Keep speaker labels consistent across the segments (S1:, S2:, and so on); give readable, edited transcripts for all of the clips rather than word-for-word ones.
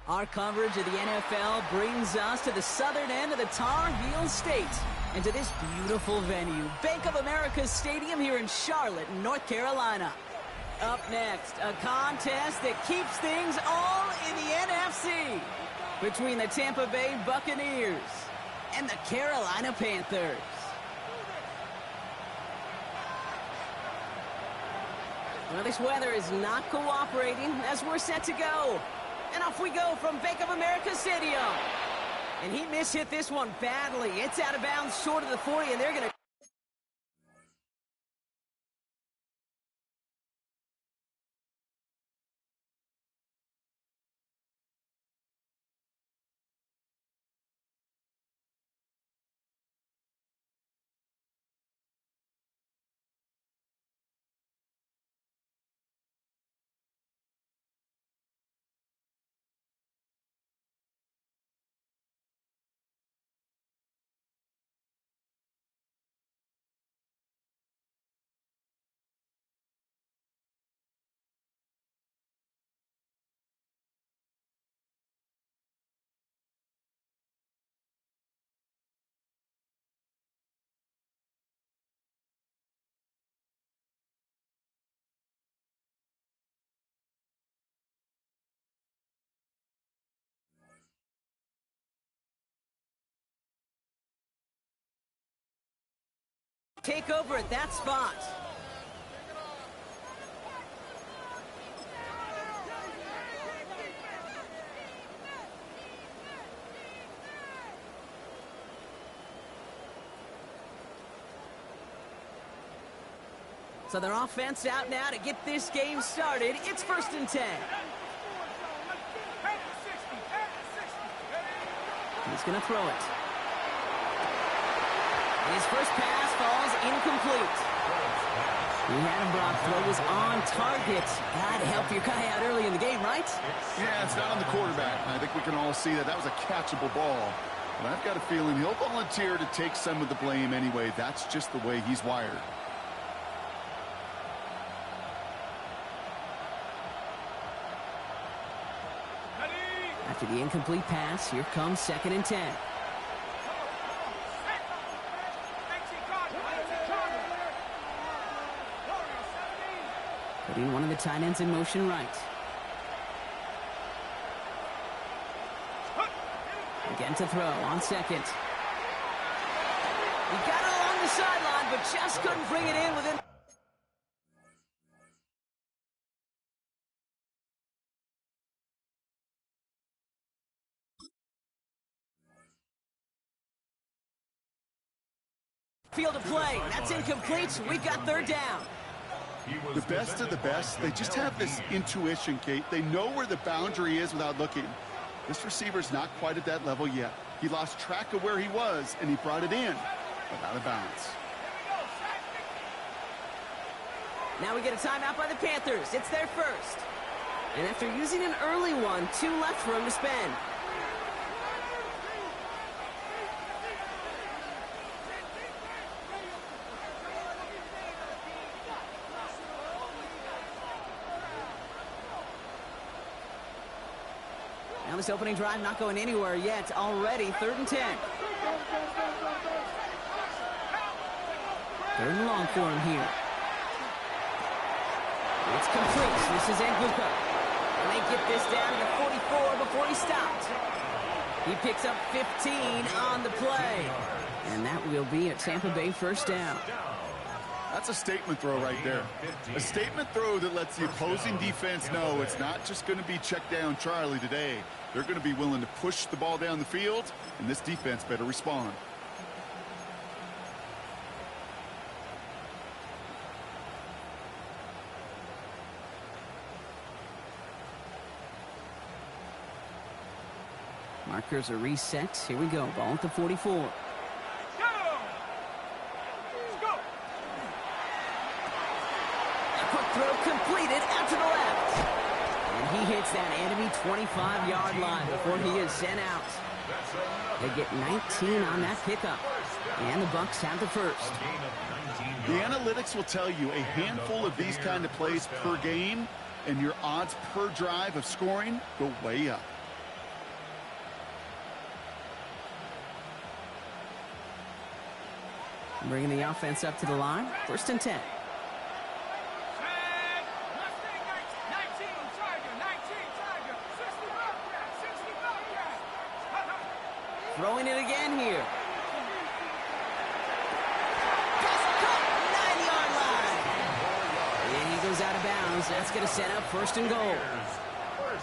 S1: Our coverage of the NFL brings us to the southern end of the Tar Heel State and to this beautiful venue, Bank of America Stadium here in Charlotte, North Carolina. Up next, a contest that keeps things all in the NFC between the Tampa Bay Buccaneers and the Carolina Panthers. Well, this weather is not cooperating as we're set to go. And off we go from Bank of America Stadium. And he mishit this one badly. It's out of bounds short of the 40, and they're going to... take over at that spot. So their offense out now to get this game started. It's 1st and 10. He's going to throw it. His first pass falls incomplete. He had him blocked. Throw was on target. Got to help your guy out early in the game, right?
S2: Yeah, it's not on the quarterback. I think we can all see that that was a catchable ball. But I've got a feeling he'll volunteer to take some of the blame anyway. That's just the way he's wired.
S1: After the incomplete pass, here comes 2nd and 10. Putting one of the tight ends in motion right. Again to throw on 2nd. He got it along the sideline, but just couldn't bring it in within... field of play. That's incomplete, so we've got 3rd down.
S2: The best of the best, they just have this intuition, Kate. They know where the boundary is without looking. This receiver's not quite at that level yet. He lost track of where he was, and he brought it in, but out of bounds.
S1: Now we get a timeout by the Panthers. It's their first. And after using an early one, 2 left for him to spend. Now this opening drive not going anywhere yet. Already 3rd and 10. 3rd and long for him here. It's complete. This is Nguka. And they get this down to the 44 before he stopped. He picks up 15 on the play. And that will be a Tampa Bay 1st down.
S2: That's a statement throw right there. A statement throw that lets the opposing defense know it's not just going to be check down Charlie today. They're going to be willing to push the ball down the field, and this defense better respond.
S1: Markers are reset. Here we go. Ball at the 44. Throw completed out to the left. And he hits that enemy 25-yard line before he is sent out. They get 19 on that pickup. And the Bucs have the first.
S2: The analytics will tell you a handful of these kind of plays per game, and your odds per drive of scoring go way up.
S1: Bringing the offense up to the line. 1st and 10. Throwing it again here. 9-yard line. And he goes out of bounds. That's going to set up 1st and goal.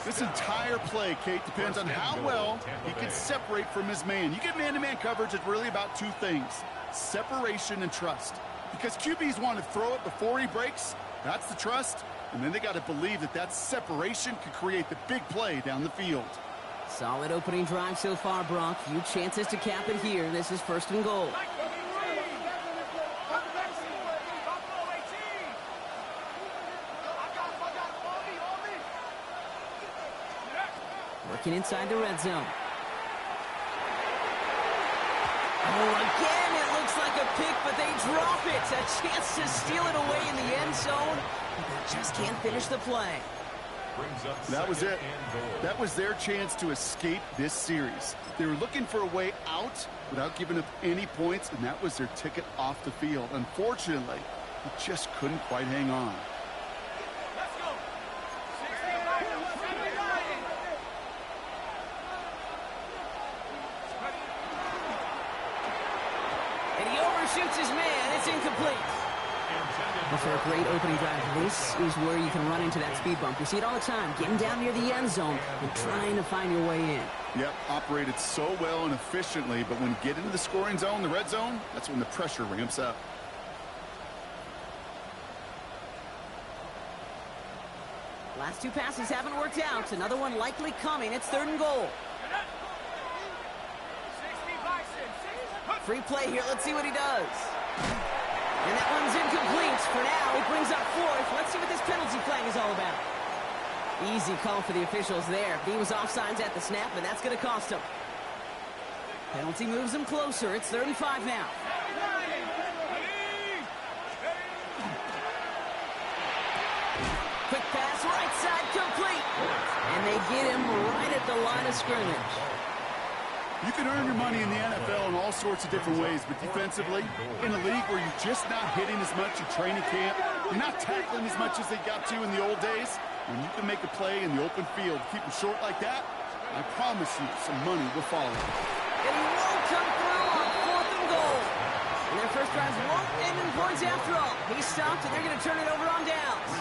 S2: This entire play, Kate, depends on how well he can separate from his man. You get man-to-man coverage, it's really about 2 things: separation and trust. Because QBs want to throw it before he breaks. That's the trust. And then they got to believe that that separation could create the big play down the field.
S1: Solid opening drive so far, Brock. Few chances to cap it here. This is 1st and goal. Working inside the red zone. Oh, again, it looks like a pick, but they drop it. A chance to steal it away in the end zone, but they just can't finish the play.
S2: That was it. That was their chance to escape this series. They were looking for a way out without giving up any points, and that was their ticket off the field. Unfortunately, he just couldn't quite hang on.
S1: And he overshoots his man. It's incomplete. Well, for a great opening drive, this is where you can run into that speed bump. We see it all the time, getting down near the end zone and trying to find your way in.
S2: Yep, operated so well and efficiently, but when you get into the scoring zone, the red zone, that's when the pressure ramps up.
S1: Last 2 passes haven't worked out. Another one likely coming. It's 3rd and goal. Free play here. Let's see what he does. And that one's incomplete. For now, he brings up 4th. Let's see what this penalty flag is all about. Easy call for the officials there. He was offsides at the snap, and that's going to cost him. Penalty moves him closer. It's 3rd and 5 now. Quick pass, right side, complete. And they get him right at the line of scrimmage.
S2: You can earn your money in the NFL in all sorts of different ways, but defensively, in a league where you're just not hitting as much in training camp, you're not tackling as much as they got to in the old days, when you can make a play in the open field, keep it short like that, I promise you some money will follow.
S1: And he won't come through on 4th and goal. And their first drive won't end in points after all. He's stopped, and they're going to turn it over on downs.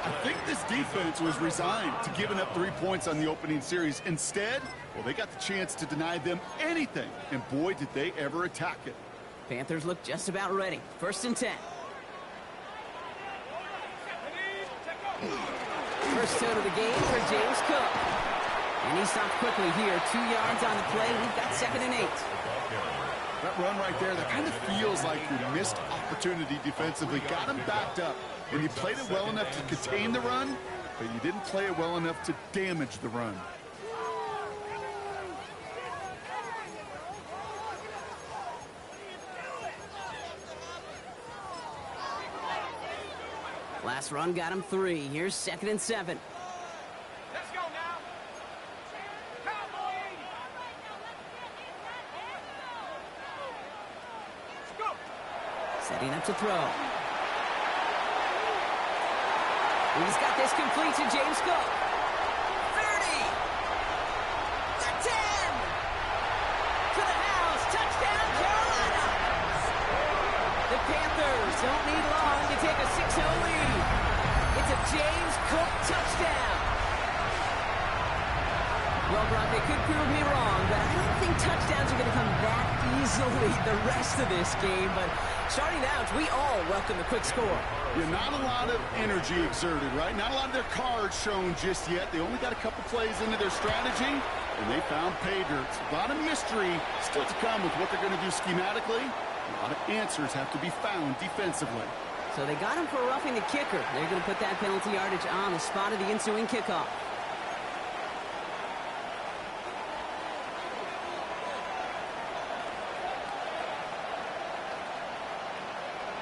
S2: I think this defense was resigned to giving up 3 points on the opening series. Instead, well, they got the chance to deny them anything, and boy, did they ever attack it.
S1: Panthers look just about ready. 1st and 10. First toe to the game for James Cook. And he stopped quickly here. 2 yards on the play. We've got 2nd and 8.
S2: That run right there, that kind of feels like your missed opportunity defensively. Got him backed up, and you played it well enough to contain the run, but you didn't play it well enough to damage the run.
S1: Last run got him 3. Here's 2nd and 7.
S3: Let's go now. Cowboys. Let's go.
S1: Setting up to throw. He's got this complete to James Cook. 30. The 10. To the house. Touchdown, Carolina. The Panthers don't need long to take a 6-0 lead. It's a James Cook touchdown. Well, Brock, they could prove me wrong, but I don't think touchdowns are going to come that easily the rest of this game. But starting out, we all welcome the quick score.
S2: Yeah, not a lot of energy exerted, right? Not a lot of their cards shown just yet. They only got a couple plays into their strategy, and they found pay dirt. A lot of mystery still to come with what they're going to do schematically. A lot of answers have to be found defensively.
S1: So they got him for roughing the kicker. They're going to put that penalty yardage on the spot of the ensuing kickoff.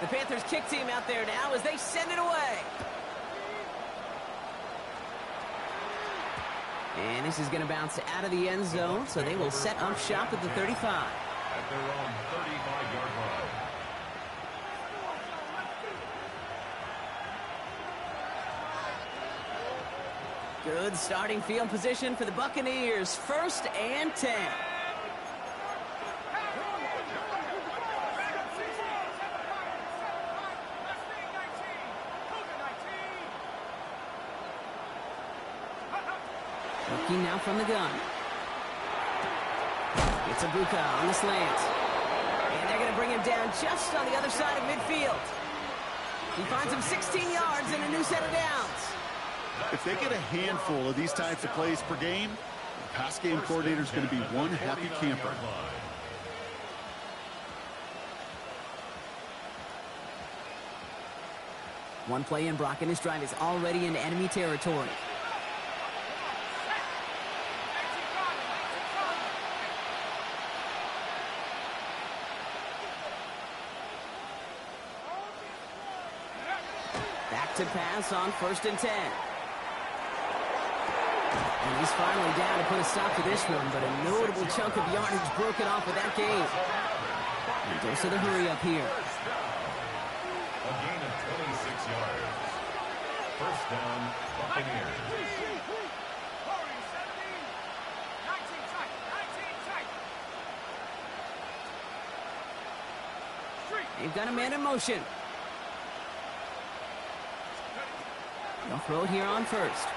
S1: The Panthers kick team out there now as they send it away. And this is going to bounce out of the end zone, so they will set up shop at the 35.
S4: At their own 35-yard line.
S1: Good starting field position for the Buccaneers. 1st and 10. Looking now from the gun. It's Ibuka on the slant. And they're going to bring him down just on the other side of midfield. He finds him 16 yards and a new set of downs.
S2: If they get a handful of these types of plays per game, the pass game coordinator is going to be one happy camper.
S1: One play in, Brock, and this drive is already into enemy territory. Back to pass on 1st and 10. And he's finally down to put a stop to this one, but a notable chunk of yardage broken off with that game. And goes to the hurry up here.
S4: A gain of 26 yards. 1st down, Buccaneers.
S1: They've got a man in motion. They'll throw it here on 1st.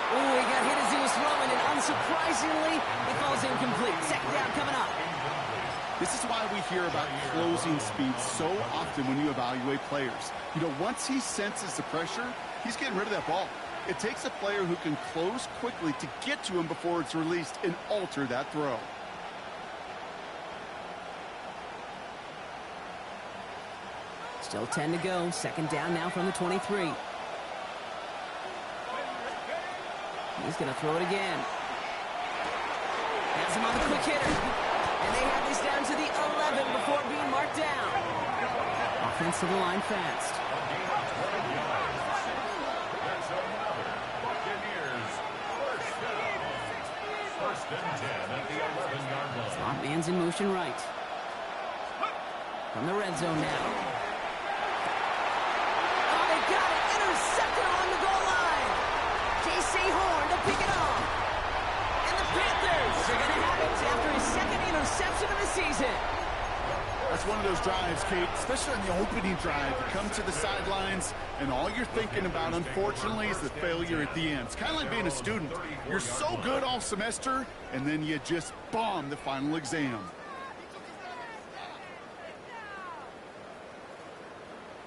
S1: Oh, he got hit as he was throwing, and unsurprisingly, it falls incomplete. 2nd down coming up.
S2: This is why we hear about closing speed so often when you evaluate players. You know, once he senses the pressure, he's getting rid of that ball. It takes a player who can close quickly to get to him before it's released and alter that throw.
S1: Still 10 to go. 2nd down now from the 23. He's going to throw it again. Has him on the quick hitter. And they have this down to the 11 before being marked down. Offense to the line fast.
S4: That's another Buccaneers 1st down. 1st and 10 at the 11-yard line.
S1: Slot man's in motion right. From the red zone now. Oh, they got it. Intercepted on the goal line. J.C. Horn to pick it off. And the Panthers are going to have it after his 2nd interception of the season.
S2: That's one of those drives, Kate, especially on the opening drive. You come to the sidelines, and all you're thinking about, unfortunately, is the failure at the end. It's kind of like being a student. You're so good all semester, and then you just bomb the final exam.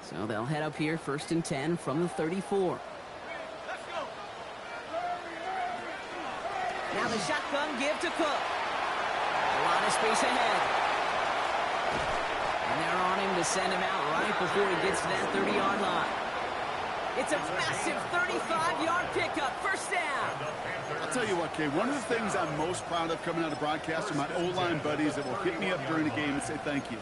S1: So they'll head up here, 1st and 10 from the 34. Now the shotgun give to Cook. A lot of space ahead. And they're on him to send him out right before he gets to that 30-yard line. It's a massive 35-yard pickup, 1st down.
S2: I'll tell you what, Kay, one of the things I'm most proud of coming out of broadcast are my O-line buddies that will hit me up during the game and say thank you.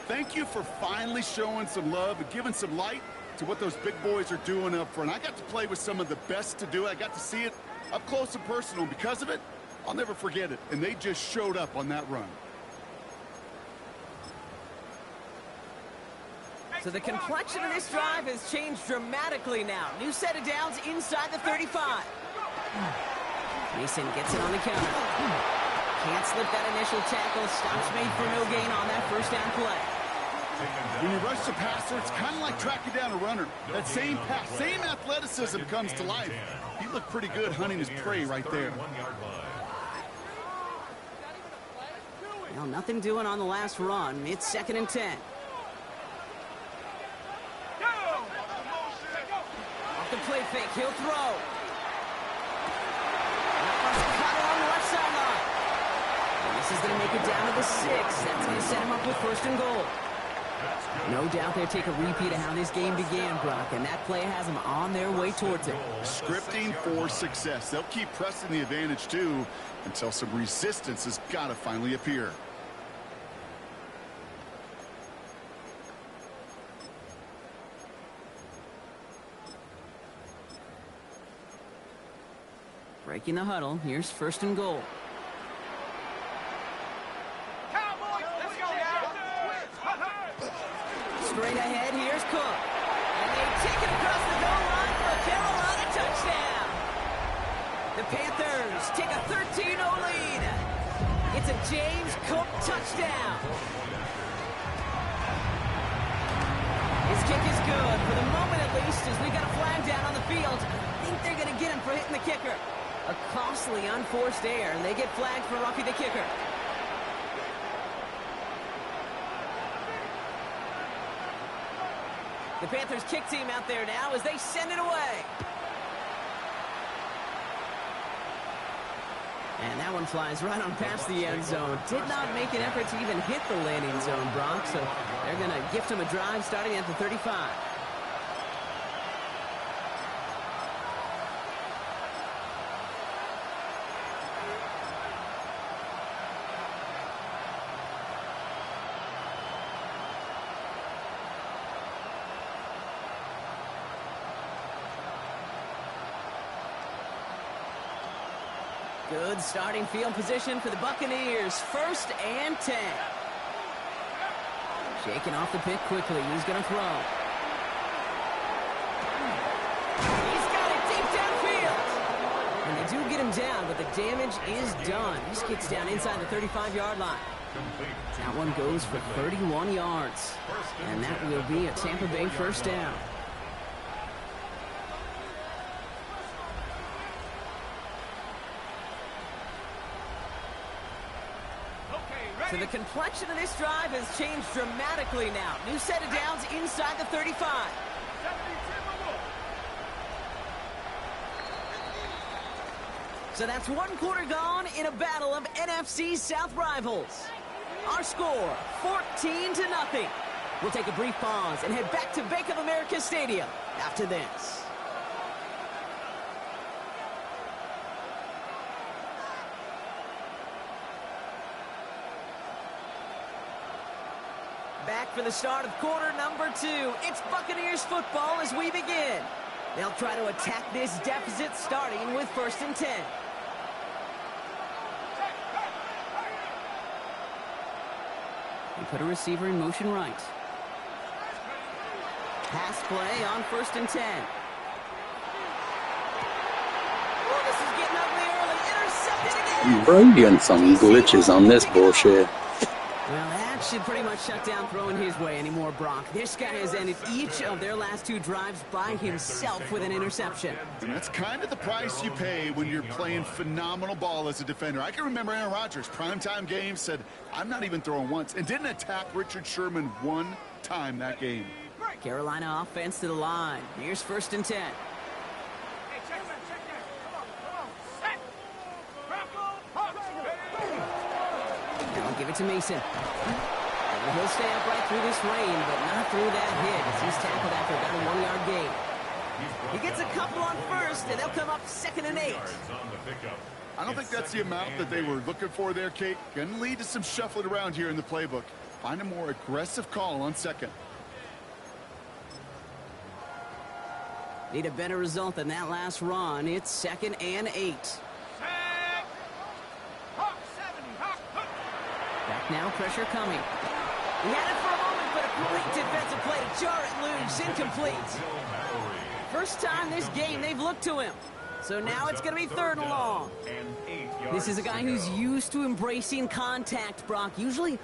S2: Thank you for finally showing some love and giving some light to what those big boys are doing up front. I got to play with some of the best to do it. I got to see it up close and personal. Because of it, I'll never forget it. And they just showed up on that run.
S1: So the complexion of this drive has changed dramatically now. New set of downs inside the 35. Mason gets it on the counter. Can't slip that initial tackle. Stops made for no gain on that 1st down play.
S2: When you rush the passer, it's kind of like tracking down a runner. That same pass, same athleticism comes to life. He looked pretty good hunting his prey right there.
S1: Well, nothing doing on the last run. It's 2nd and 10. Off the play fake, he'll throw. That one's caught it on the left sideline. And this is going to make it down to the 6. That's going to set him up with 1st and goal. No doubt they'll take a repeat of how this game began, Brock, and that play has them on their way towards it.
S2: Scripting for success. They'll keep pressing the advantage, too, until some resistance has got to finally appear.
S1: Breaking the huddle, here's 1st and goal. Straight ahead, here's Cook. And they take it across the goal line for a Carolina touchdown. Panthers take a 13-0 lead. It's a James Cook touchdown. His kick is good, for the moment at least, as we got a flag down on the field. I think they're going to get him for hitting the kicker. A costly unforced error, and they get flagged for roughing the kicker. The Panthers kick team out there now as they send it away. And that one flies right on past the end zone. Did not make an effort to even hit the landing zone, Brock, so they're going to gift him a drive starting at the 35. Good starting field position for the Buccaneers. 1st and 10. Shaking off the pick quickly. He's going to throw. He's got it deep downfield. And they do get him down, but the damage is done. He just gets down inside the 35-yard line. That one goes for 31 yards. And that will be a Tampa Bay 1st down. So the complexion of this drive has changed dramatically now. New set of downs inside the 35. So that's 1 quarter gone in a battle of NFC South rivals. Our score, 14-0. We'll take a brief pause and head back to Bank of America Stadium after this. Back for the start of quarter number 2. It's Buccaneers football as we begin. They'll try to attack this deficit starting with 1st and 10. They put a receiver in motion right. Pass play on 1st and 10. Oh, this is getting ugly early. Intercepted again.
S5: Bro, you getting some glitches on this bullshit.
S1: Well, that should pretty much shut down throwing his way anymore, Brock. This guy has ended each of their last 2 drives by himself with an interception.
S2: And that's kind of the price you pay when you're playing phenomenal ball as a defender. I can remember Aaron Rodgers, primetime game, said, I'm not even throwing once, and didn't attack Richard Sherman 1 time that game.
S1: Carolina offense to the line. Here's 1st and 10. Now give it to Mason. And he'll stay upright through this rain, but not through that hit as he's tackled after about a 1-yard gain. He gets a couple on 1st, and they'll come up 2nd and 8.
S2: I don't think that's the amount that they were looking for there, Kate. Going to lead to some shuffling around here in the playbook. Find a more aggressive call on 2nd.
S1: Need a better result than that last run. It's 2nd and 8. Back now, pressure coming. He had it for a moment, but a great defensive play to jar it loose. Incomplete. First time this game they've looked to him. So now it's going to be 3rd and long. This is a guy who's used to embracing contact, Brock. Usually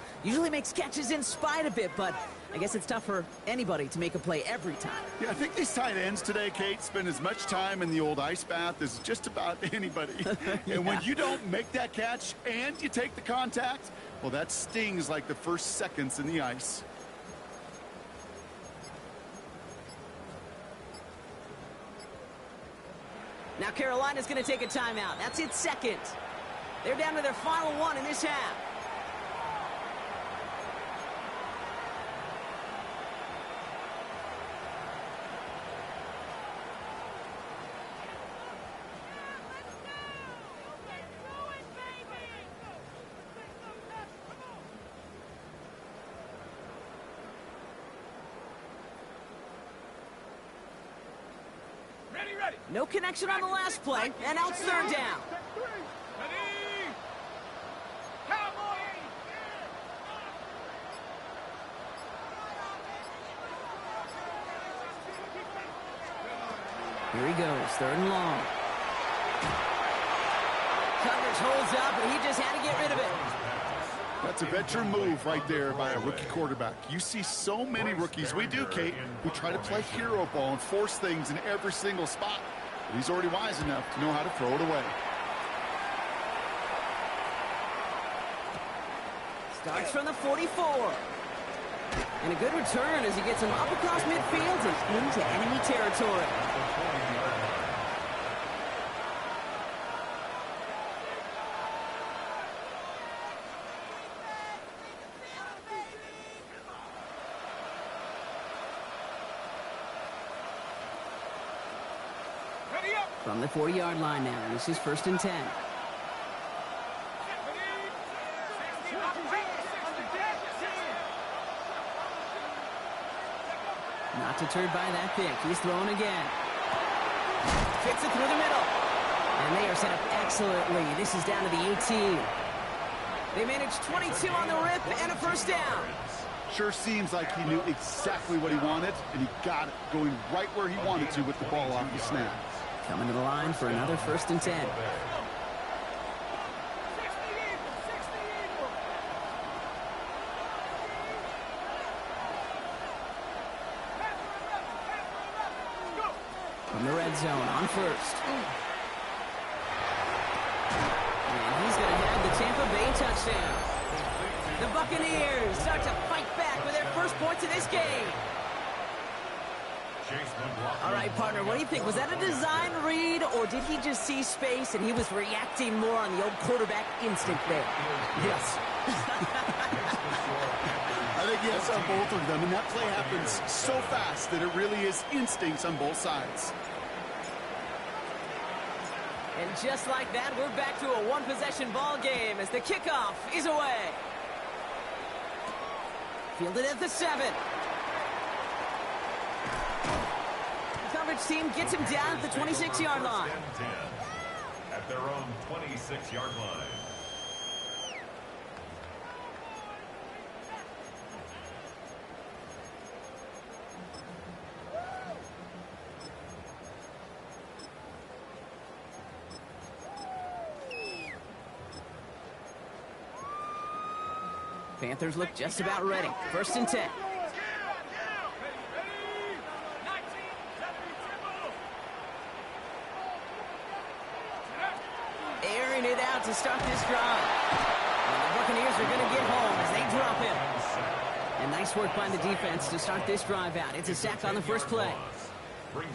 S1: makes catches in spite of it, but I guess it's tough for anybody to make a play every time.
S2: Yeah, I think these tight ends today, Kate, spend as much time in the old ice bath as just about anybody.
S1: Yeah.
S2: And when you don't make that catch and you take the contact, well, that stings like the first seconds in the ice.
S1: Now Carolina's going to take a timeout. That's its 2nd. They're down to their final 1 in this half. No connection on the last play, and now it's 3rd down. Here he goes, 3rd and long. Coverage holds up, and he just had to get rid of it.
S2: That's a veteran move right there by a rookie quarterback. You see so many rookies, we do, Kate, who try to play hero ball and force things in every single spot. But he's already wise enough to know how to throw it away.
S1: Starts from the 44. And a good return as he gets him up across midfield and into enemy territory. From the 40-yard line now, this is 1st and 10. Not deterred by that pick. He's throwing again. Fits it through the middle. And they are set up excellently. This is down to the 18. They managed 22 on the rip and a 1st down.
S2: Sure seems like he knew exactly what he wanted, and he got it, going right where he wanted to with the ball off the snap.
S1: Coming to the line for another 1st and 10. From the red zone on 1st. And he's going to have the Tampa Bay touchdown. The Buccaneers start to fight back with their first points of this game. All right, partner, what do you think? Was that a design read, or did he just see space and he was reacting more on the old quarterback instinct there?
S2: Yes. I think yes on both of them, and that play happens so fast that it really is instincts on both sides.
S1: And just like that, we're back to a one-possession ball game as the kickoff is away. Fielded at the 7. Coverage team gets him down at the 26-yard line.
S4: At their own 26-yard line.
S1: Panthers look just about ready. 1st and 10. Airing it out to start this drive. And the Buccaneers are going to get home as they drop him. And nice work by the defense to start this drive out. It's a sack on the first play.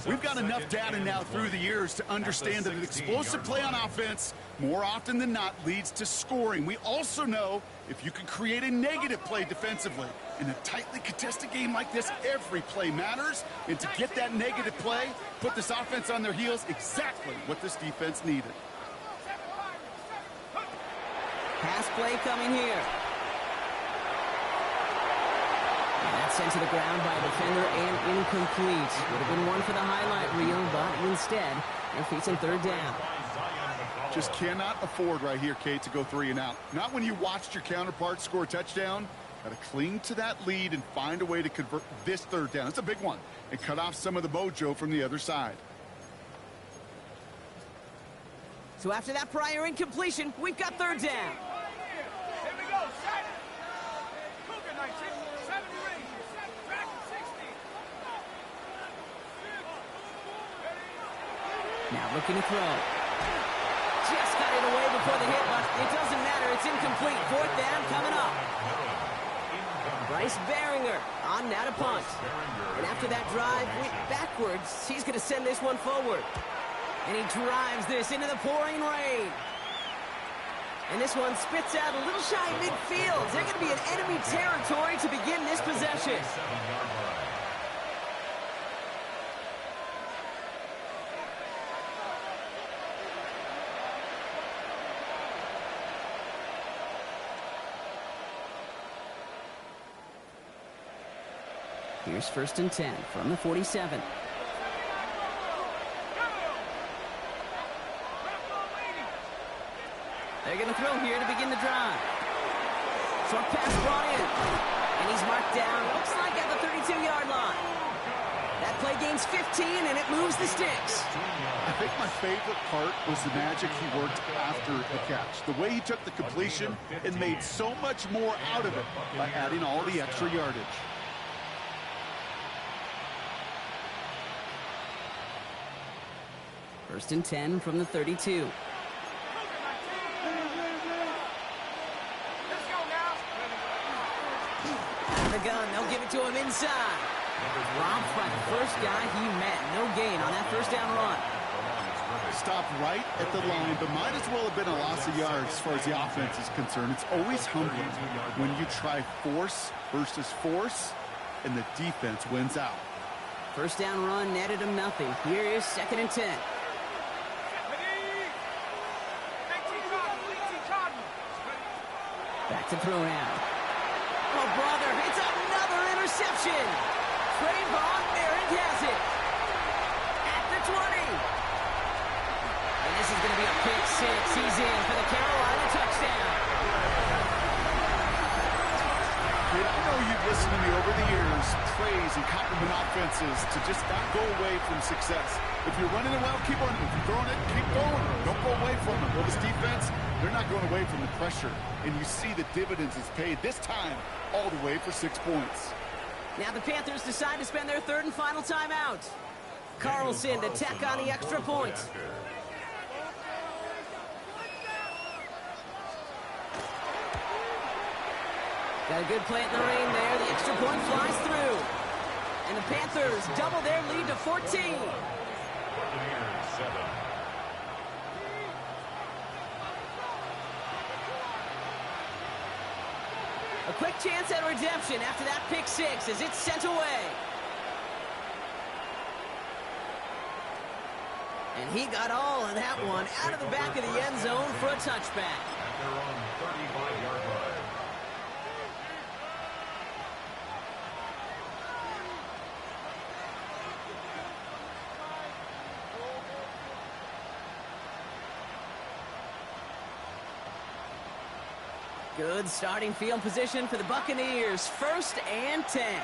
S2: We've got enough data now through the years to understand that an explosive play on offense, more often than not, leads to scoring. We also know if you can create a negative play defensively. In a tightly contested game like this, every play matters. And to get that negative play, put this offense on their heels, exactly what this defense needed.
S1: Pass play coming here. Sent to the ground by a defender and incomplete. Would have been one for the highlight reel, but instead, they're facing 3rd down.
S2: Just cannot afford right here, Kate, to go 3 and out. Not when you watched your counterpart score a touchdown. Got to cling to that lead and find a way to convert this 3rd down. It's a big one. And cut off some of the mojo from the other side.
S1: So after that prior incompletion, we've got 3rd down.
S3: Here we go, set. Cougar 19, 7 range. Track 60.
S1: Now looking to throw. Just got it away before the hit, but it doesn't matter. It's incomplete. 4th down coming up. Bryce Behringer on now to punt. And after that drive went backwards, he's going to send this one forward. And he drives this into the pouring rain. And this one spits out a little shy midfield. They're going to be in enemy territory to begin this possession. Here's 1st and 10 from the 47. They're going to throw here to begin the drive. Short pass brought in. And he's marked down, looks like at the 32-yard line. That play gains 15, and it moves the sticks.
S2: I think my favorite part was the magic he worked after the catch. The way he took the completion and made so much more out of it by adding all the extra yardage.
S1: First and 10 from the 32.
S3: Let's go now.
S1: Out of the gun, they'll give it to him inside. Robbed by the first guy he met. No gain on that first down run.
S2: Stopped right at the line, but might as well have been a loss of yards as far as the offense is concerned. It's always humbling when you try force versus force, and the defense wins out.
S1: First down run netted him nothing. Here is second and 10. Back to throw now. Oh, brother, it's another interception. Trayvon Merrick has it. At the 20. And this is going to be a pick six. He's in for the Carolina touchdown.
S2: Kid, I know you've listened to me over the years, praise and compliment offenses to just not go away from success. If you're running it well, keep on. If you're throwing it, keep going. Don't go away from it. Well, this defense, they're not going away from the pressure. And you see the dividends it's paid, this time all the way for 6 points.
S1: Now the Panthers decide to spend their third and final timeout. Carlson to tack on the extra point. Got a good plant in the rain there. The extra point flies through. And the Panthers double their lead to 14. A quick chance at redemption after that pick six as it's sent away. And he got all of that one out of the back of the end zone for a touchback.
S4: At their own 35-yard line.
S1: Good starting field position for the Buccaneers. First and 10.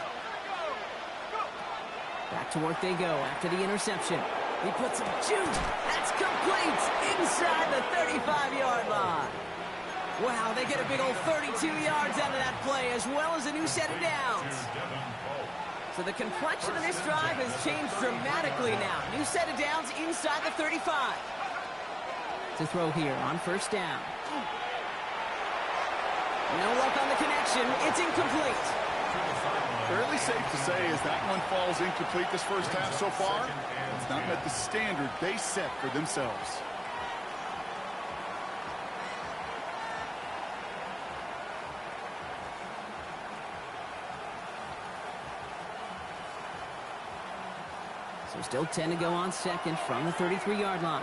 S1: Back to work they go after the interception. He puts some juice. That's complete inside the 35-yard line. Wow, they get a big old 32 yards out of that play, as well as a new set of downs. So the complexion of this drive has changed dramatically now. New set of downs inside the 35. To throw here on first down. No luck on the connection. It's incomplete.
S2: Fairly safe to say as that one falls incomplete this first half so far, it's not met the standard they set for themselves.
S1: So still 10 to go on second from the 33-yard line.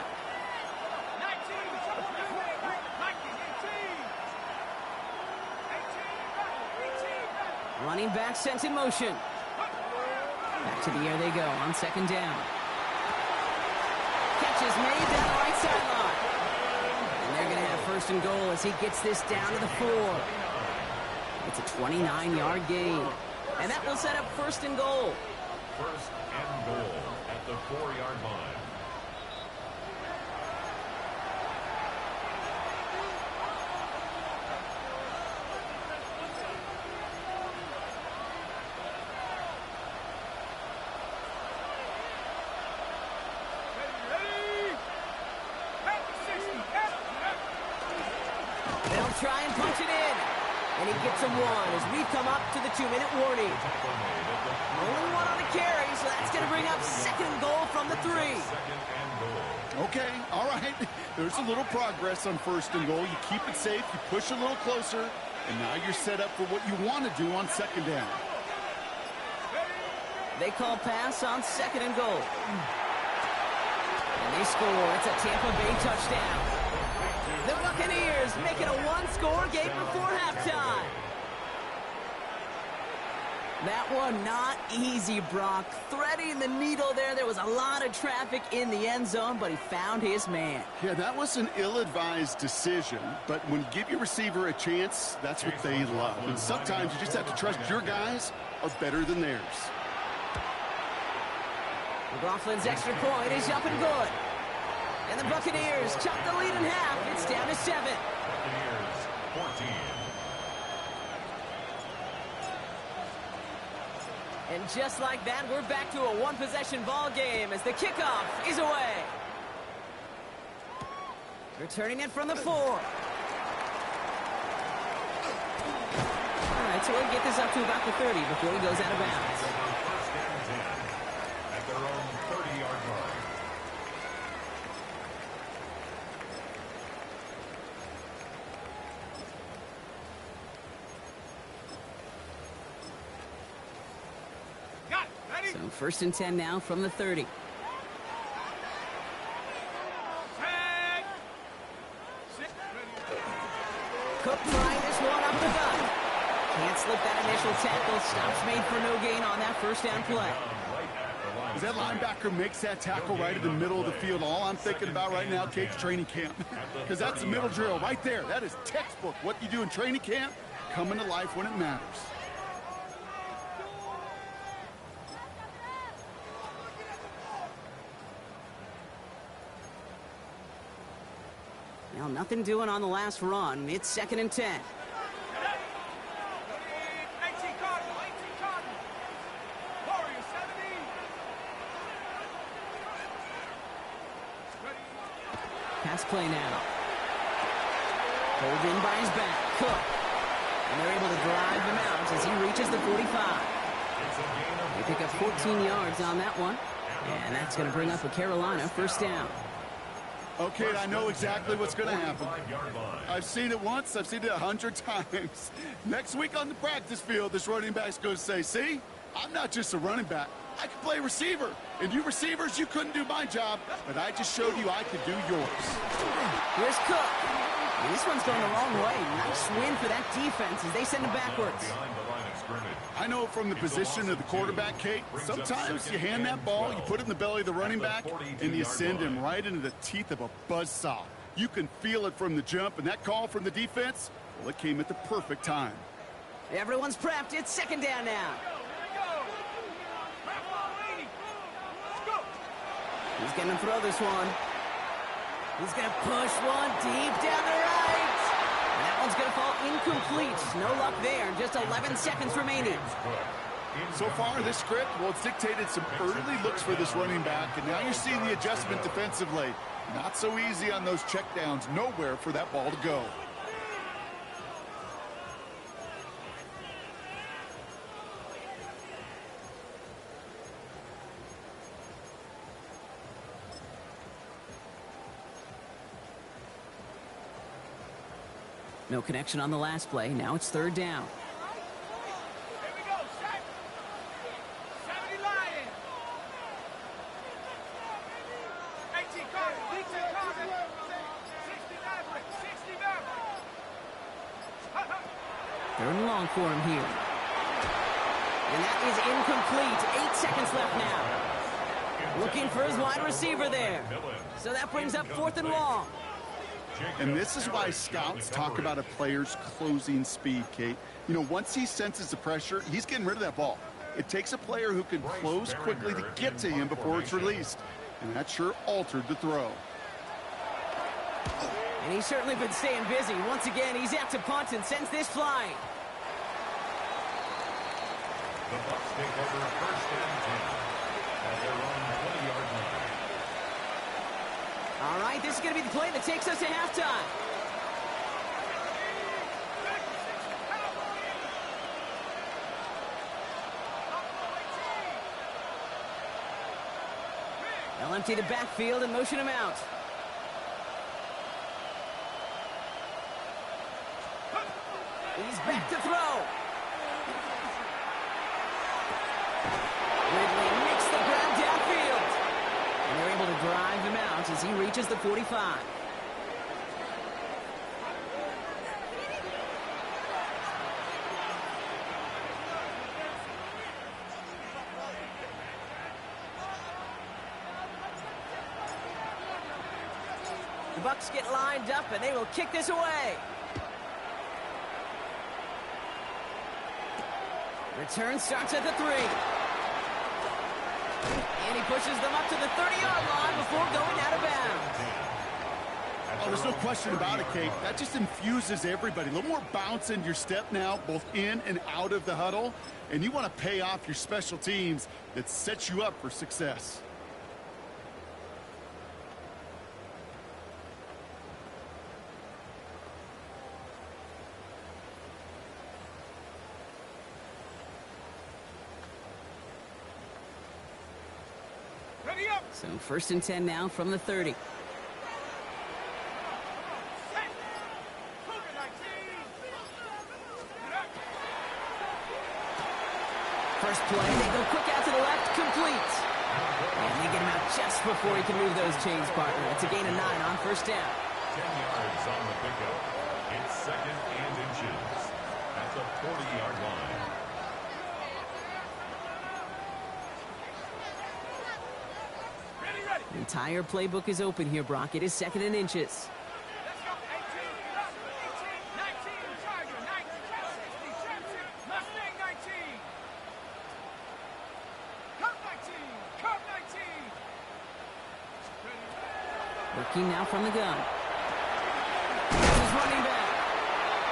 S1: Running back sent in motion. Back to the air they go on second down. Catch is made down the right sideline. And they're going to have first and goal as he gets this down to the 4. It's a 29-yard gain. And that will set up first and goal.
S4: First and goal at the 4-yard line.
S1: Try and punch it in. And he gets him one as we come up to the 2-minute warning. Only one on the carry, so that's going to bring up second and goal from the 3.
S2: Okay, all right. There's a little progress on first and goal. You keep it safe, you push a little closer, and now you're set up for what you want to do on second down.
S1: They call pass on second and goal. And they score. It's a Tampa Bay touchdown. The Buccaneers make it a one-score game before halftime. That one not easy, Brock. Threading the needle there. There was a lot of traffic in the end zone, but he found his man.
S2: Yeah, that was an ill-advised decision, but when you give your receiver a chance, that's what they love. And sometimes you just have to trust your guys are better than theirs.
S1: McLaughlin's extra point is up and good. And the Buccaneers chop the lead in half. It's down to 7.
S4: Buccaneers 14.
S1: And just like that, we're back to a one-possession ball game as the kickoff is away. Returning it from the 4. All right, so we'll get this up to about the 30 before he goes out of bounds.
S4: First and 10 at their own 30-yard line.
S3: Got it. Ready?
S1: So first and 10 now from the 30.
S3: Tag. Six. Ready.
S1: Cook trying this one up the gut. Can't slip that initial tackle. Stops made for no gain on that first down play.
S2: As that linebacker makes that tackle right in the middle of the field, all I'm thinking about right now, Kate's training camp. Because that's the middle drill right there. That is textbook. What you do in training camp, coming to life when it matters.
S1: Now, nothing doing on the last run. It's second and 10.
S3: 18 Cardinal. 18 Cardinal. Warrior 70. Ready.
S1: Pass play now. Pulled in by his back. Cook. And they're able to drive him out as he reaches the 45. They pick up 14 yards on that one. And that's going to bring up a Carolina first down.
S2: Okay, I know exactly what's going to happen. I've seen it once. I've seen it 100 times. Next week on the practice field, this running back's going to say, see, I'm not just a running back. I can play receiver. And you receivers, you couldn't do my job, but I just showed you I could do yours.
S1: Here's Cook. And this one's going the wrong way. Nice win for that defense as they send him backwards.
S2: I know from the position of the quarterback, Kate, sometimes you hand that ball, you put it in the belly of the running back, and you send him right into the teeth of a buzzsaw. You can feel it from the jump, and that call from the defense, well, it came at the perfect time.
S1: Everyone's prepped. It's second down now. He's going to throw this one. He's going to push one deep down the right. And that one's going to fall incomplete. No luck there. Just 11 seconds remaining.
S2: So far, this script, well, it's dictated some early looks for this running back, and now you're seeing the adjustment defensively. Not so easy on those checkdowns. Nowhere for that ball to go.
S1: No connection on the last play. Now it's third down.
S3: Here we go, set. 70 Lion. 18 Cardinal. 18 Cardinal. 60 Maverick. 60 Maverick.
S1: Third and long for him here. And that is incomplete. 8 seconds left now. Looking for his wide receiver there. So that brings up fourth and long.
S2: And this is why scouts talk about a player's closing speed, Kate. You know, once he senses the pressure, he's getting rid of that ball. It takes a player who can close quickly to get to him before it's released. And that sure altered the throw.
S1: And he's certainly been staying busy. Once again, he's out to punt and sends this flying.
S4: The Bucs take over first and 10 at their own 20-yard line.
S1: All right, this is going to be the play that takes us to halftime. They'll empty the backfield and motion him out. He's back to throw. Ridley makes the grab downfield. And they're able to drive him out as he reaches the 45. The Bucs get lined up and they will kick this away. Return starts at the 3. And he pushes them up to the 30-yard line before going out of bounds.
S2: there's no question about it, Kate. That just infuses everybody. A little more bounce in your step now, both in and out of the huddle. And you want to pay off your special teams that sets you up for success.
S3: Ready up.
S1: So 1st and 10 now from the 30. First play, they go quick out to the left, complete. And they get him out just before he can move those chains, partner. It's a gain of 9 on 1st down.
S4: 10 yards on the pickup. It's 2nd and inches. At the 40-yard line.
S3: Ready.
S1: The entire playbook is open here, Brock. It is 2nd and inches.
S3: Let's go. 18, 19, Charger, 19, 60, Mustang 19. Cup 19, Cup 19.
S1: Working now from the gun. This is running back.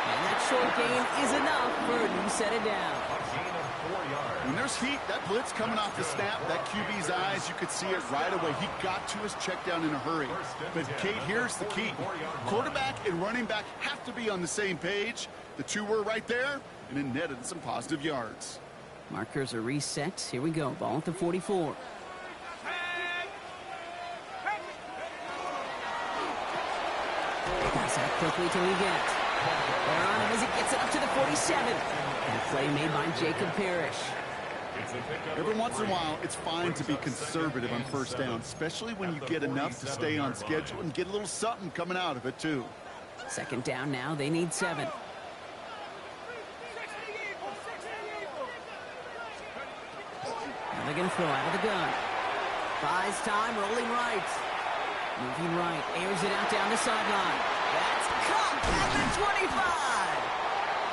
S1: And that short gain is enough for a new set it down.
S4: A gain of 4 yards.
S2: When there's heat, that blitz coming off the snap, that QB's eyes, you could see it right away. He got to his check down in a hurry. But, Kate, here's the key. Quarterback and running back have to be on the same page. The two were right there, and it netted some positive yards.
S1: Markers are reset. Here we go. Ball at the 44. Pass out quickly to Leggett. They're on him as he gets it up to the 47. And play made by Jacob Parrish.
S2: Every once in a while, it's fine to be conservative on 1st down, especially when you get enough to stay on schedule and get a little something coming out of it, too.
S1: 2nd down now. They need 7. Now they're going to throw out of the gun. Buys time, rolling right. Moving right, airs it out down the sideline. That's caught at the 25.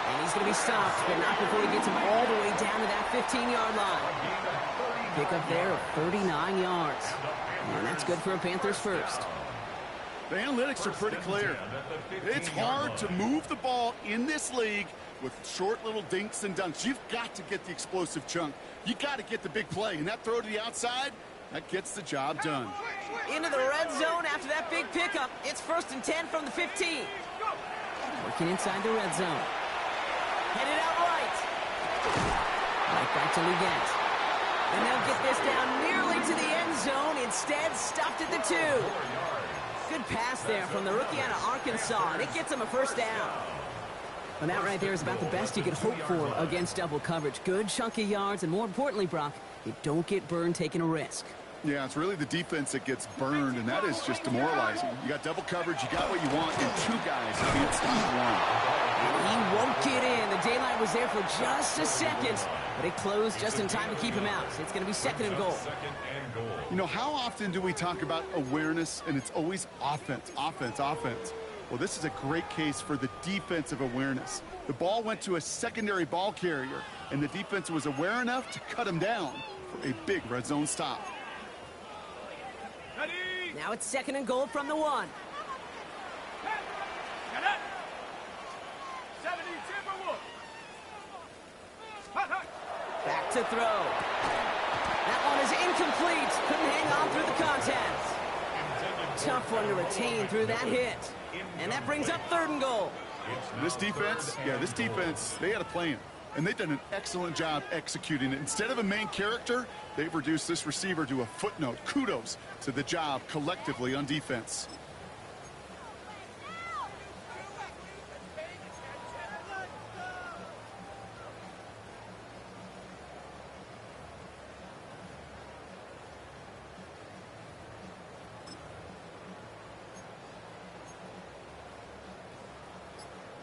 S1: And he's going to be stopped, but not before he gets him all the way down to that 15-yard line. Pick up there of 39 yards. And that's good for a Panthers first.
S2: The analytics are pretty clear. It's hard to move the ball in this league with short little dinks and dunks. You've got to get the explosive chunk. You got to get the big play. And that throw to the outside, that gets the job done.
S1: Into the red zone after that big pickup. It's 1st and 10 from the 15. Working inside the red zone. Headed out right. Right back to Leggett. And they'll get this down nearly to the end zone. Instead, stopped at the 2. Good pass there from the rookie out of Arkansas, and it gets him a 1st down. And that right there is about the best you could hope for against double coverage. Good chunky yards, and more importantly, Brock, you don't get burned taking a risk.
S2: Yeah, it's really the defense that gets burned, and that is just demoralizing. You got double coverage, you got what you want, and 2 guys can't stop one.
S1: And he won't get in. The daylight was there for just a second, but it closed just in time to keep him out. It's going to be 2nd and goal.
S2: You know, how often do we talk about awareness, and it's always offense, offense, offense? Well, this is a great case for the defensive awareness. The ball went to a secondary ball carrier, and the defense was aware enough to cut him down for a big red zone stop.
S3: Ready.
S1: Now it's 2nd and goal from the 1.
S3: Get up. 70 Timberwolves. Hot.
S1: Back to throw. That one is incomplete. Couldn't hang on through the contact. Tough one to retain through that hit. And that brings up 3rd and goal.
S2: This defense, they had a plan. And they've done an excellent job executing it. Instead of a main character, they've reduced this receiver to a footnote. Kudos to the job collectively on defense.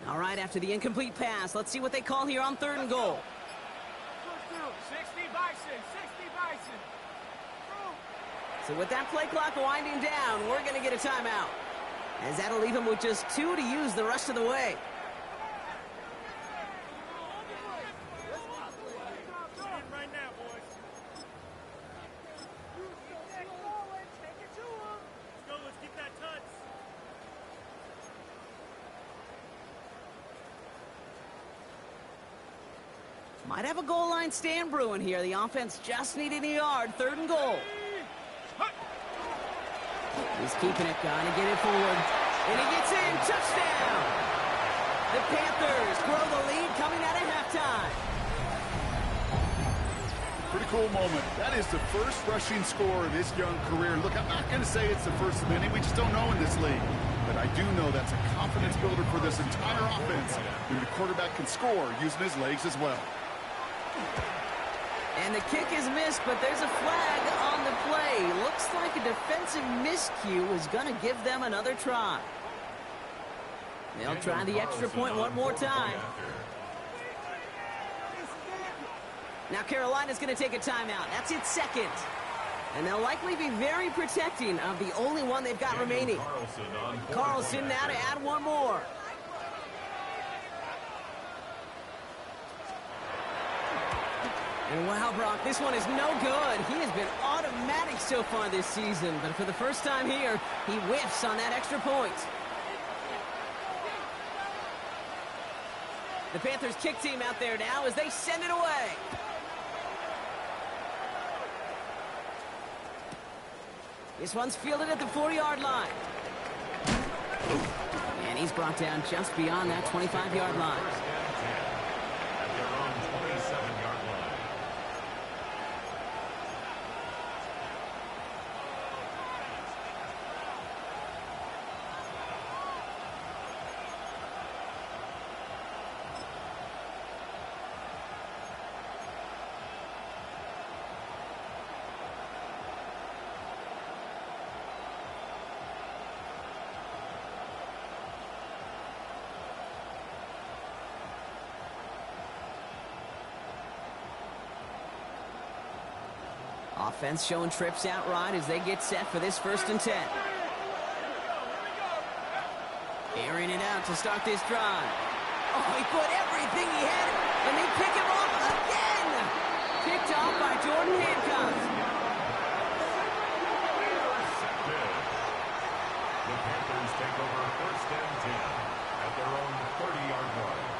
S1: All right, after the incomplete pass, let's see what they call here on 3rd and goal.
S3: 60 Bison, 60 Bison.
S1: So with that play clock winding down, we're going to get a timeout, as that'll leave him with just 2 to use the rest of the way.
S3: Right now, boys. Let's go, let's keep that touch.
S1: Might have a goal line stand brewing here. The offense just needed a yard. 3rd and goal. He's keeping it, trying to get it forward. And he gets in. Touchdown! The Panthers grow the lead coming out of halftime.
S2: Pretty cool moment. That is the first rushing score in his young career. Look, I'm not going to say it's the first of many. We just don't know in this league. But I do know that's a confidence builder for this entire offense when the quarterback can score using his legs as well.
S1: And the kick is missed, but there's a flag on the play. Looks like a defensive miscue is going to give them another try. They'll try the extra point one more time. Now Carolina's going to take a timeout. That's its 2nd. And they'll likely be very protecting of the only one they've got remaining. Carlson now to add one more. And wow, Brock, this one is no good. He has been automatic so far this season, but for the first time here, he whiffs on that extra point. The Panthers kick team out there now as they send it away. This one's fielded at the 4-yard line. And he's brought down just beyond that 25-yard line.
S4: At their own 27-yard line.
S1: Offense showing trips out right as they get set for this 1st and 10. Airing it out to start this drive. Oh, he put everything he had, and they pick him off again. Picked off by Jordan Hancock.
S4: The Panthers take over 1st and 10 at their own 30-yard line.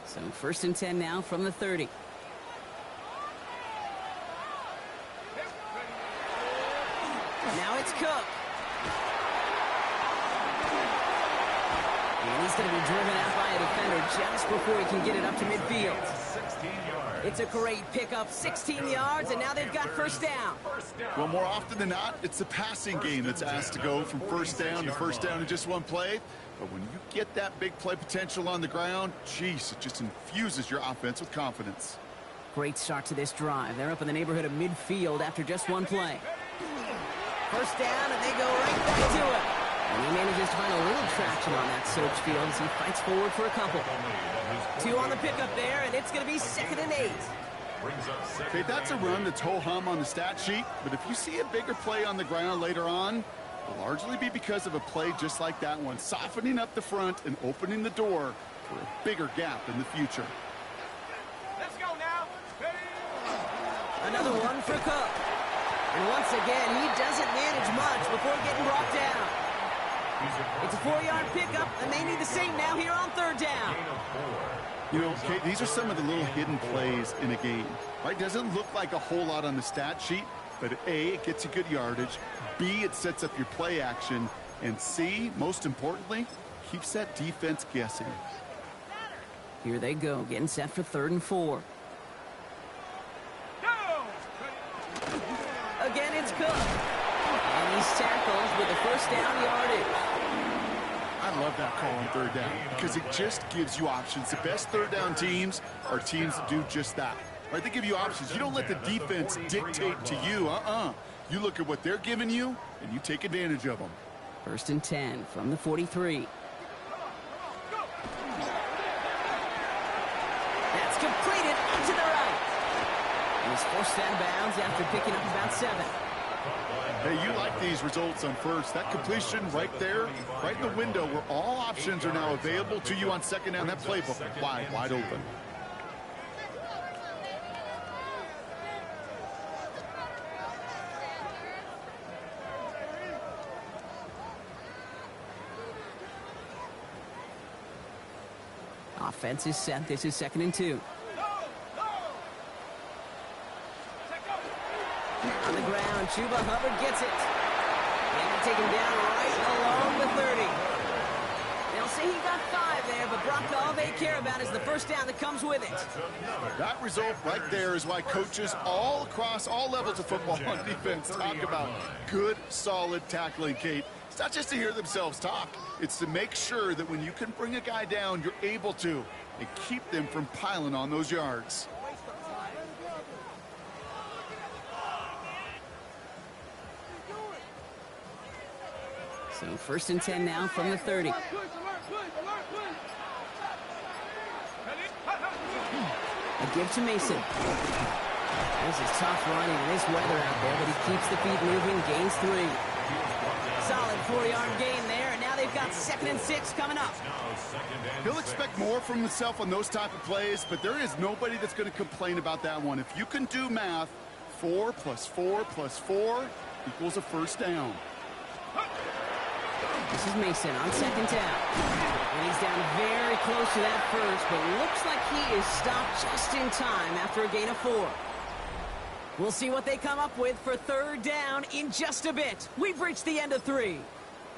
S1: So 1st and 10 now from the 30. Now it's Cook. And he's going to be driven out by a defender just before he can get it up to midfield.
S4: 16 yards.
S1: It's a great pickup, 16 yards, and now they've got 1st down.
S2: Well, more often than not, it's the passing game that's asked to go from 1st down to 1st down in just one play. But when you get that big play potential on the ground, geez, it just infuses your offense with confidence.
S1: Great start to this drive. They're up in the neighborhood of midfield after just one play. 1st down, and they go right back to it. And he manages to find a little traction on that search field as he fights forward for a couple. 2 on the pickup there, and it's going to be 2nd and 8.
S2: Okay, that's a run that's ho-hum on the stat sheet, but if you see a bigger play on the ground later on, it'll largely be because of a play just like that one, softening up the front and opening the door for a bigger gap in the future.
S3: Let's go now.
S1: Another one for Cook. And once again, he doesn't manage much before getting brought down. It's a 4-yard pickup, and they need the same now here on 3rd down.
S2: You know, Kate, these are some of the little hidden plays in a game, right? Doesn't look like a whole lot on the stat sheet, but A, it gets you good yardage, B, it sets up your play action, and C, most importantly, keeps that defense guessing.
S1: Here they go, getting set for 3rd and 4. Again, it's Cook. And he's tackled with a 1st down yardage.
S2: I love that call on 3rd down because it just gives you options. The best 3rd down teams are teams that do just that. Right? They give you options. You don't let the defense dictate to you. You look at what they're giving you, and you take advantage of them.
S1: 1st and 10 from the 43. That's completed to the right. And he's forced out of bounds after picking up about 7.
S2: Hey, you like these results on 1st. That completion right there, right in the window where all options are now available to you on 2nd down. That playbook wide open.
S1: Offense is set. This is 2nd and 2. On the ground, Chuba Hubbard gets it. And they take him down right along the 30. They'll say he got 5 there, but Brock, all they care about is the first down that comes with it.
S2: That result right there is why coaches all across all levels of football on defense talk about good, solid tackling, Kate. It's not just to hear themselves talk. It's to make sure that when you can bring a guy down, you're able to, and keep them from piling on those yards.
S1: So 1st and 10 now from the 30. A give to Mason. This is tough running in this weather out there, but he keeps the feet moving, gains 3. Solid 4-yard gain there, and now they've got 2nd and 6 coming up.
S2: He'll expect more from himself on those type of plays, but there is nobody that's going to complain about that one. If you can do math, 4 plus 4 plus 4 equals a first down.
S1: This is Mason on 2nd down. And he's down very close to that first, but looks like he is stopped just in time after a gain of 4. We'll see what they come up with for 3rd down in just a bit. We've reached the end of 3.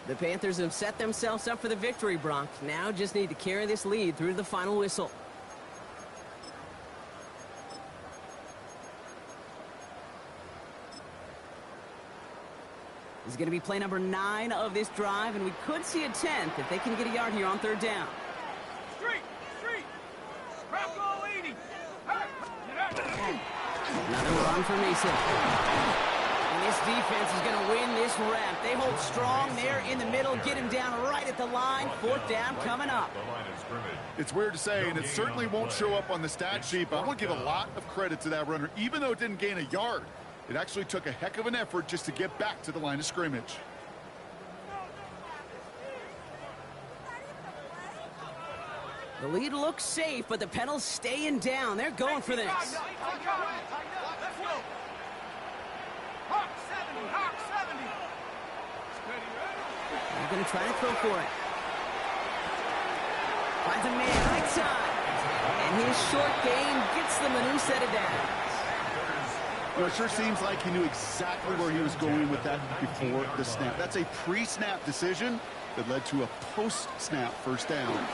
S1: The Panthers have set themselves up for the victory, Bronk. Now just need to carry this lead through to the final whistle. This is going to be play number 9 of this drive, and we could see a 10th if they can get a yard here on 3rd down.
S3: Street! Bravo 80!
S1: Another run for Mason. And this defense is going to win this rep. They hold strong there in the middle, get him down right at the line. 4th down coming up.
S2: It's weird to say, and it certainly won't show up on the stat sheet, but I want to give a lot of credit to that runner, even though it didn't gain a yard. It actually took a heck of an effort just to get back to the line of scrimmage.
S1: The lead looks safe, but the Penals staying down. They're going for this.
S3: Let's go. Hawk 70.
S1: They're going to try to throw for it. Finds a man right side. And his short game gets them a new set of downs.
S2: You know, it sure seems like he knew exactly where he was going with that before the snap. That's a pre-snap decision that led to a post-snap first down.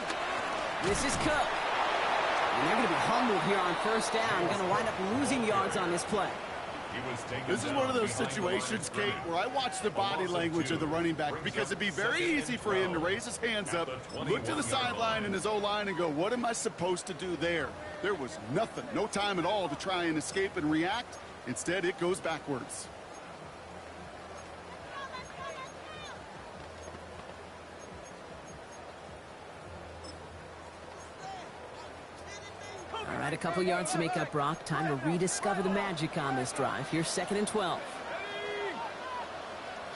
S1: This is Cook. And they're going to be humbled here on 1st down. Going to wind up losing yards on this play.
S2: This is one of those situations, Kate, where I watch the body language of the running back, because it'd be very easy for him to raise his hands up, look to the sideline in his O-line and go, what am I supposed to do there? There was nothing, no time at all to try and escape and react. Instead, it goes backwards.
S1: All right, a couple yards to make up, Brock. Time to rediscover the magic on this drive. Here's 2nd and 12.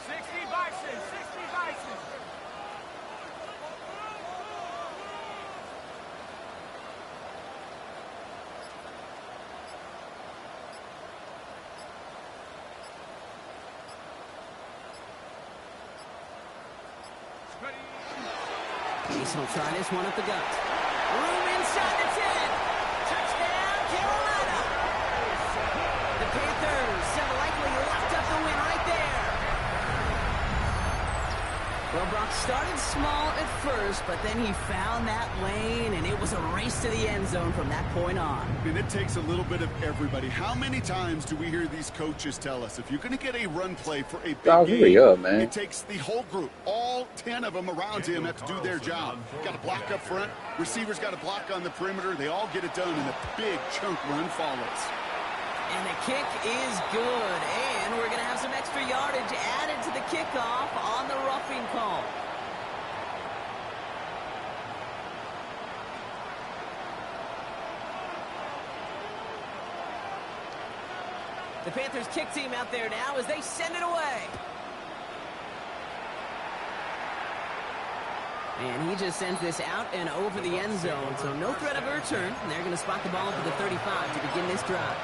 S3: 60 Bison.
S1: Mason will try this one up the gut. Room inside the 10. Touchdown, Carolina. The Panthers have likely locked up the win right there. Well, Brock started small at first, but then he found that lane, and it was a race to the end zone from that point on.
S2: And it takes a little bit of everybody. How many times do we hear these coaches tell us, if you're going to get a run play for a big game,
S5: man.
S2: It takes the whole group. All 10 of them around him have to do their job. Got to block up front. Receivers got to block on the perimeter. They all get it done, and a big chunk run follows.
S1: And the kick is good. And we're going to have some extra yardage added to the kickoff on the roughing call. The Panthers kick team out there now as they send it away. And he just sends this out and over the end zone. So no threat of a return. They're going to spot the ball at the 35 to begin this drive.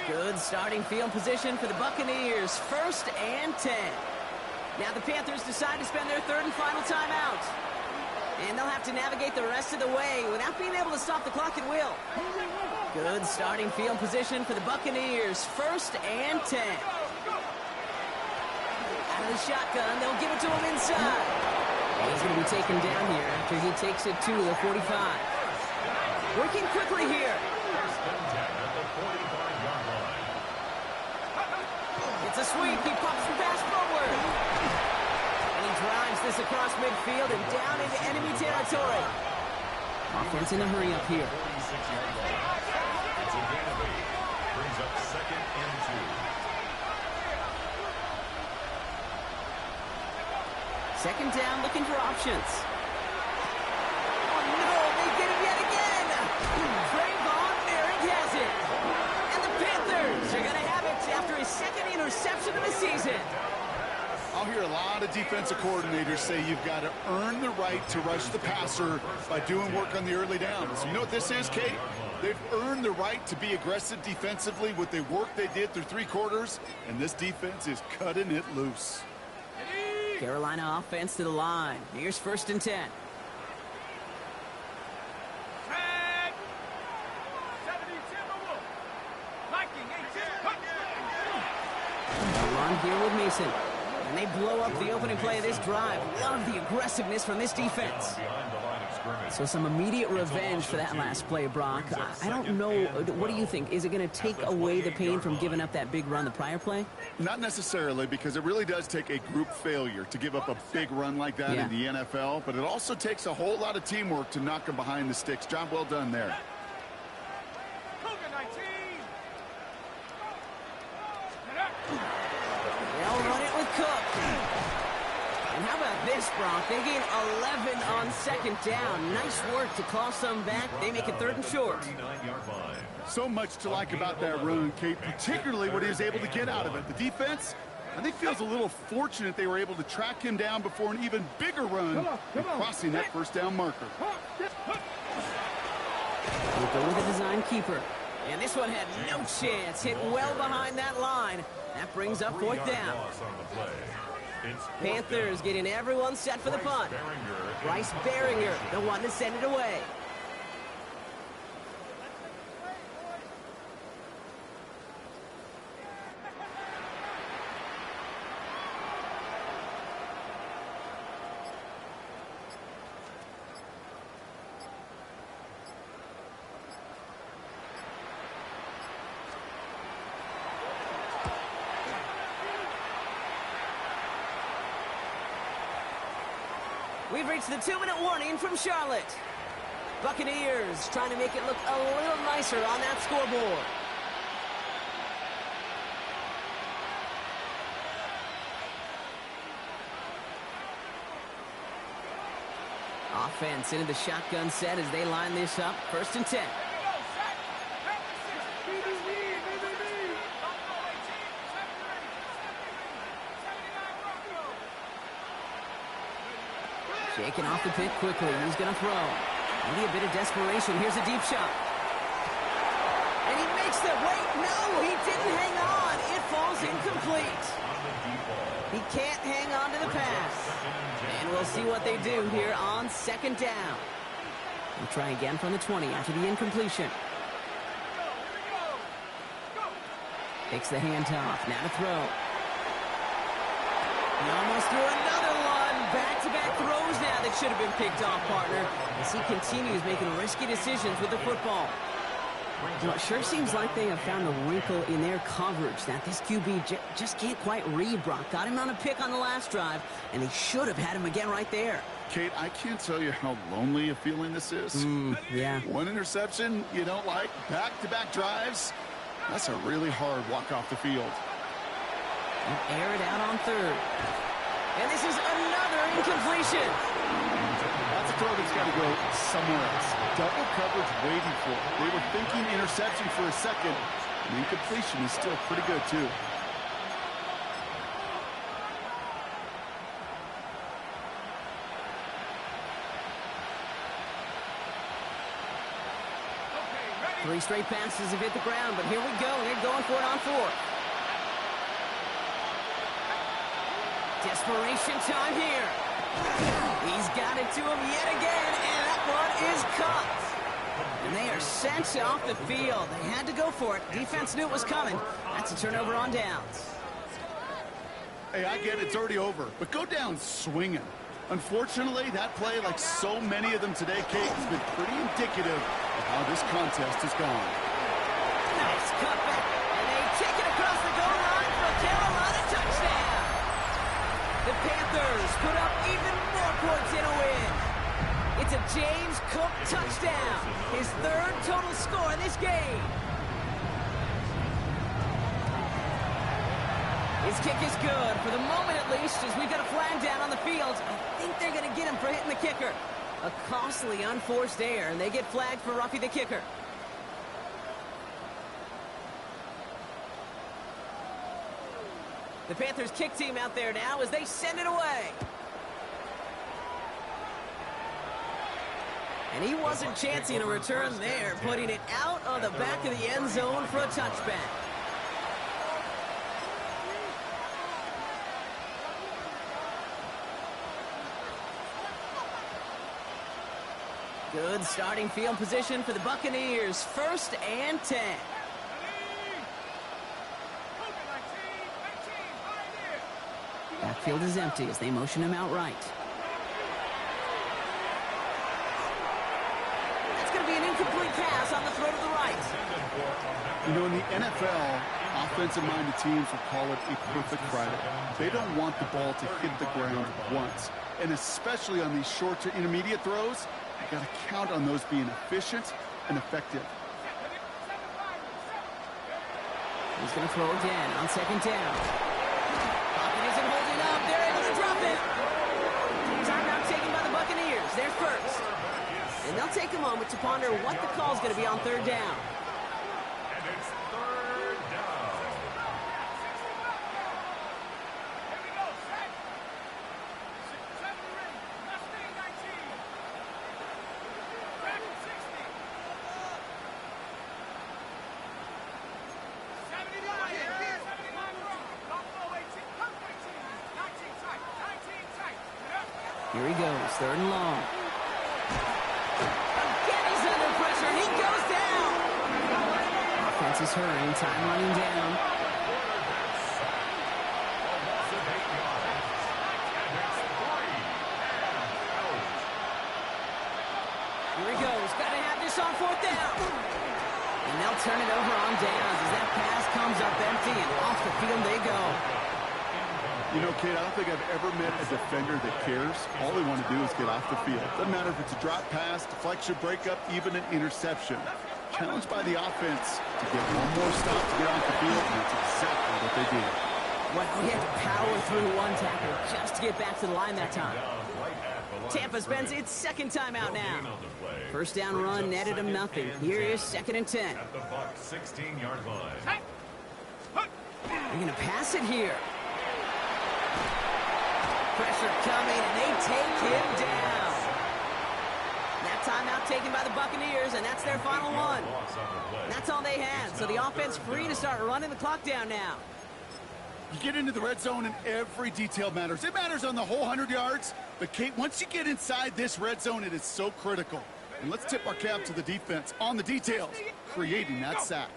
S1: Good starting field position for the Buccaneers. 1st and 10. Now the Panthers decide to spend their 3rd and final timeout. And they'll have to navigate the rest of the way without being able to stop the clock at will. Good starting field position for the Buccaneers. 1st and 10. Out of the shotgun, they'll give it to him inside. And he's going to be taken down here after he takes it to the 45. Working quickly here.
S4: 1st and 10 at the 45-yard line.
S1: It's a sweep. He pops the pass forward. And he drives this across midfield and down into enemy territory. Offense in a hurry up here.
S4: 46-yard line. It's a gain of 8. Brings up 2nd and 2.
S1: 2nd down, looking for options. Oh, no, they get him yet again. Trayvon Merrick has it. And the Panthers are going to have it after his 2nd interception of the season.
S2: I'll hear a lot of defensive coordinators say you've got to earn the right to rush the passer by doing work on the early downs. You know what this is, Kate? They've earned the right to be aggressive defensively with the work they did through 3 quarters, and this defense is cutting it loose.
S1: Carolina offense to the line. Here's 1st and 10.
S3: Tag. 70, Timberwolf. Viking, 18.
S1: Run here with Mason. And they blow up the opening play of this drive. Love the aggressiveness from this defense.
S4: Behind the line of scrimmage.
S1: So some immediate revenge for that last play, Brock. I don't know. What do you think? Is it going to take away the pain from giving up that big run the prior play?
S2: Not necessarily, because it really does take a group failure to give up a big run like that in the NFL, but it also takes a whole lot of teamwork to knock them behind the sticks. Job well done there.
S3: Cougar, 19.
S1: They'll run it with Cook. And how about this, Brock? They gain 11 on 2nd down. Nice work to claw some back. They make it 3rd and short.
S4: 39-yard line.
S2: So much to like about that run, Kate, particularly what he was able to get out of it. The defense, I think, feels a little fortunate they were able to track him down before an even bigger run and crossing that 1st down marker.
S1: We'll go with a design keeper. And this one had no chance. Hit well behind that line. That brings up 4th down.
S4: Loss on the play. It's 4th
S1: Panthers
S4: down.
S1: getting everyone set for the punt. Bryce Behringer, the one to send it away. We've reached the 2-minute warning from Charlotte. Buccaneers trying to make it look a little nicer on that scoreboard. Offense into the shotgun set as they line this up. 1st and 10. Shaking off the pick quickly. He's going to throw. Maybe a bit of desperation. Here's a deep shot. And he makes the wait. No, he didn't hang on. It falls incomplete. He can't hang on to the pass. And we'll see what they do here on 2nd down. We'll try again from the 20 after the incompletion. Takes the handoff. Now to throw. He almost threw another one. Back-to-back throws now that should have been picked off, partner, as he continues making risky decisions with the football. You know, it sure seems like they have found a wrinkle in their coverage that this QB just can't quite read, Brock. Got him on a pick on the last drive, and they should have had him again right there.
S2: Kate, I can't tell you how lonely a feeling this is.
S1: Yeah.
S2: One interception you don't like, back-to-back drives. That's a really hard walk off the field.
S1: And air it out on 3rd. And this is another incompletion.
S2: That's a throw that's got to go somewhere else. Double coverage waiting for it. They were thinking interception for a second. And incompletion is still pretty good, too.
S3: Okay, ready?
S1: 3 straight passes have hit the ground, but here we go. They're going for it on 4th. Desperation time here. He's got it to him yet again, and that one is caught. And they are sent off the field. They had to go for it. Defense knew it was coming. That's a turnover on downs.
S2: Hey, I get it, it's already over, but go down swinging. Unfortunately, that play, like so many of them today, Kate, has been pretty indicative of how this contest has gone.
S1: Nice cutback, and they take it across the goal line for a Carolina touchdown. The Panthers put up even more points in a win. It's a James Cook touchdown, his 3rd total score in this game. His kick is good, for the moment at least, as we've got a flag down on the field. I think they're going to get him for hitting the kicker. A costly unforced error, and they get flagged for roughing the kicker. The Panthers kick team out there now as they send it away. And he wasn't chancing a return there, putting it out on the back of the end zone for a touchback. Good starting field position for the Buccaneers. 1st and 10. Backfield is empty as they motion him out right. That's going to be an incomplete pass on the throw to the right.
S2: You know, in the NFL, offensive-minded teams will call it a perfect Friday. They don't want the ball to hit the ground once. And especially on these short to intermediate throws, you got to count on those being efficient and effective.
S1: He's going to throw again on 2nd down. Pocket isn't holding up. They're able to drop it. Timeout taken by the Buccaneers. They're first. And they'll take a moment to ponder what the call is going to be on 3rd down.
S4: And it's 3rd down.
S1: Here he goes, 3rd and long. Again, he's under pressure, and he goes down. Offense is hurrying, time running down. Here he goes, got to have this on 4th down. And they'll turn it over on downs as that pass comes up empty, and off the field they go.
S2: You know, Kate, I don't think I've ever met a defender that cares. All they want to do is get off the field. Doesn't matter if it's a drop pass, deflection, breakup, even an interception. Challenged by the offense to get one more stop to get off the field, and that's exactly what they did.
S1: Well, he had to power through one tackle just to get back to the line that time. Tampa spends its 2nd time out now. 1st down run netted him nothing. Here is 2nd and 10.
S4: At the Bucs 16-yard line.
S1: They're going to pass it here. Pressure coming, and they take him down. That timeout taken by the Buccaneers, and that's their final one. That's all they had, so the offense free to start running the clock down now.
S2: You get into the red zone, and every detail matters. It matters on the whole 100 yards. But, Kate, once you get inside this red zone, it is so critical. And let's tip our cap to the defense on the details, creating that sack.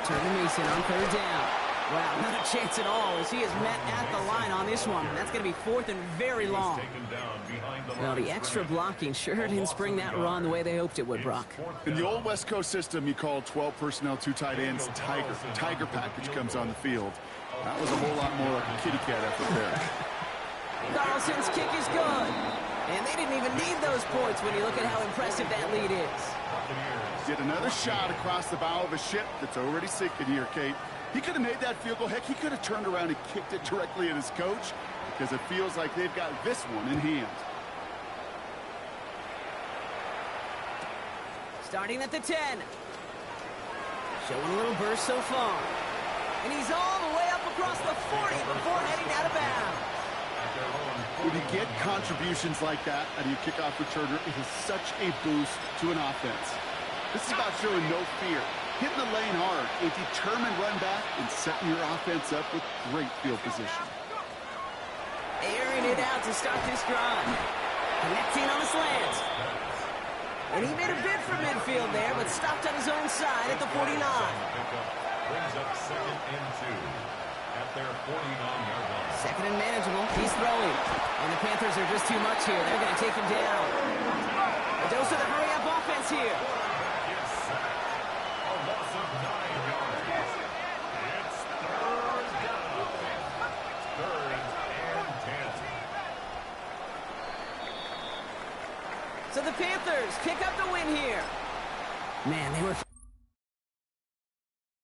S1: Turn to Mason on 3rd down. Wow, not a chance at all as he is met at the line on this one. That's going to be 4th and very long. Well, the extra blocking sure didn't spring that run the way they hoped it would, Brock.
S2: In the old West Coast system, you called 12 personnel, 2 tight ends, Tiger. Tiger package comes on the field. That was a whole lot more like a kitty cat effort there.
S1: Carlson's kick is good. And they didn't even need those points when you look at how impressive that lead is.
S2: Get another shot across the bow of a ship that's already sinking here, Kate. He could have made that field goal. Heck, he could have turned around and kicked it directly at his coach because it feels like they've got this one in hand.
S1: Starting at the 10. Showing a little burst so far. And he's all the way up across the 40 before heading out of bounds.
S2: When you get contributions like that out of your kickoff returner, it is such a boost to an offense. This is about showing no fear, hitting the lane hard, a determined run back, and setting your offense up with great field position.
S1: Airing it out to start this drive. Connecting on a slant. And he made a bid for midfield there, but stopped on his own side at the 49.
S4: Brings up 2nd and 2 at their 49-yard line.
S1: 2nd and manageable. He's throwing. And the Panthers are just too much here. They're going to take him down. A dose of the hurry-up offense here.
S4: Is sacked. A loss of 9 yards. It's 3rd down. 3rd and 10.
S1: So the Panthers pick up the win here. Man, they were